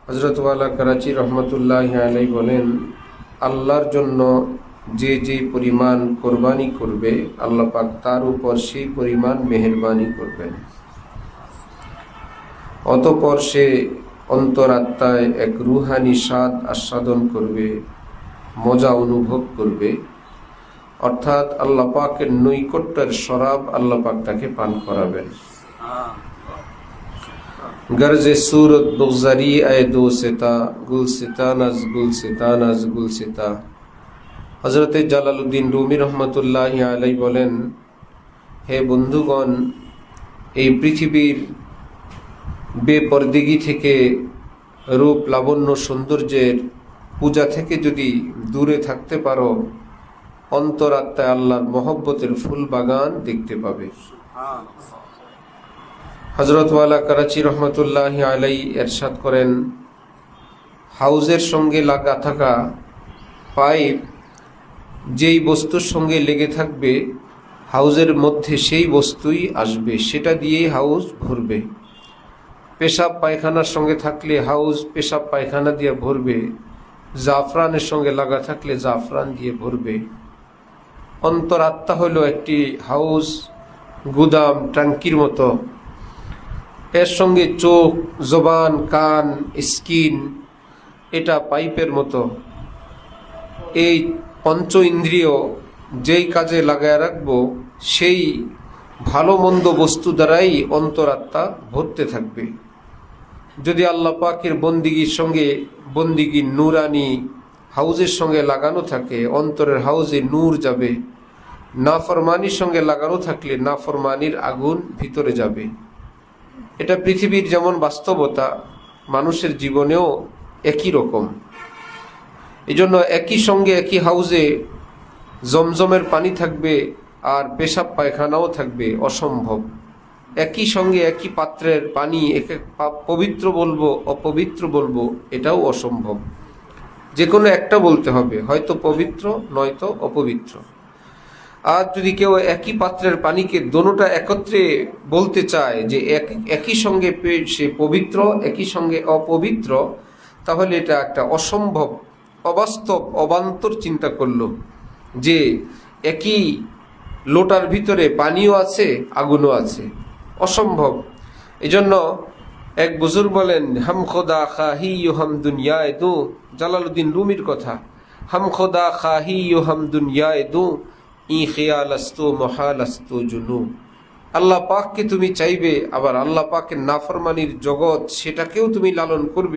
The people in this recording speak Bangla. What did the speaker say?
হযরত ওয়ালা করাচি রহমতুল্লাহ আলাইহি বলেন, আল্লাহর জন্য যে যে পরিমাণ কোরবানি করবে আল্লাহ পাক তার উপর সেই পরিমাণ মেহেরবানি করবেন। অতঃপর সে অন্তরাত্মায় এক রুহানি স্বাদ আস্বাদন করবে, মজা অনুভব করবে, অর্থাৎ আল্লাহ পাকের নৈকট্যের শরাব আল্লাহ পাক তাকে পান করাবেন। গর্জে সুরত বগজারি আয় দো সিতা গুলসিতান আজ গুলসিতান আজ গুলসিতা। হযরতে জালালউদ্দিন রুমি রহমতুল্লাহ আলাইহি বলেন, হে বন্ধুগণ, এই পৃথিবীর বেপরদেগি থেকে, রূপ লাবণ্য সৌন্দর্যের পূজা থেকে যদি দূরে থাকতে পারো, অন্তরাত্মায় আল্লাহর মহব্বতের ফুল বাগান দেখতে পাবে। হযরত ওয়ালা করাচি রহমতুল্লাহ আলাইহি এরশাদ করেন, হাউজের সঙ্গে লাগা থাকা পাইপ যেই বস্তুর সঙ্গে লেগে থাকবে, হাউজের মধ্যে সেই বস্তুই আসবে, সেটা দিয়েই হাউজ ভরবে। পেশাব পায়খানার সঙ্গে থাকলে হাউজ পেশাব পায়খানা দিয়ে ভরবে, জাফরানের সঙ্গে লাগা থাকলে জাফরান দিয়ে ভরবে। অন্তরাত্মা হলো একটি হাউজ, গুদাম, ট্যাঙ্কির মতো। এর সঙ্গে চোখ, জবান, কান, স্কিন এটা পাইপের মতো। এই পঞ্চ ইন্দ্রিয় যেই কাজে লাগায় রাখবো, সেই ভালো মন্দ বস্তু দ্বারাই অন্তরাত্মা ভরতে থাকবে। যদি আল্লাহ পাকের বন্দিগির সঙ্গে বন্দিগির নূরানি হাউজের সঙ্গে লাগানো থাকে, অন্তরের হাউজে নূর যাবে। নাফরমানির সঙ্গে লাগানো থাকলে নাফরমানির আগুন ভিতরে যাবে। এটা পৃথিবীর যেমন বাস্তবতা, মানুষের জীবনেও একই রকম। এই জন্য একই সঙ্গে একই হাউজে জমজমের পানি থাকবে আর পেশাব পায়খানাও থাকবে, অসম্ভব। একই সঙ্গে একই পাত্রের পানি এক পবিত্র বলবো, অপবিত্র বলবো, এটাও অসম্ভব। যে কোনো একটা বলতে হবে, হয়তো পবিত্র নয়তো অপবিত্র। আর যদি কেউ একই পাত্রের পানিকে দোনোটা একত্রে বলতে চায় যে একই সঙ্গে সে পবিত্র, একই সঙ্গে অপবিত্র, তাহলে এটা একটা অসম্ভব, অবাস্তব, অবান্তর চিন্তা করলো যে একই লোটার ভিতরে পানিও আছে, আগুনও আছে, অসম্ভব। এই জন্য এক বুজুর্গ বলেন, হাম খোদা খাহি ইউ হাম দুনিয়ায় দু। জালালউদ্দিন রুমির কথা, হাম খোদা খাহি ইউ হাম দুনিয়ায় দু, ই খেয়াল আস্তু মহাল আস্তু জুনু। আল্লাহ পাককে তুমি চাইবে, আবার আল্লাহ পাকের নাফরমানির জগৎ সেটাকেও তুমি লালন করবে।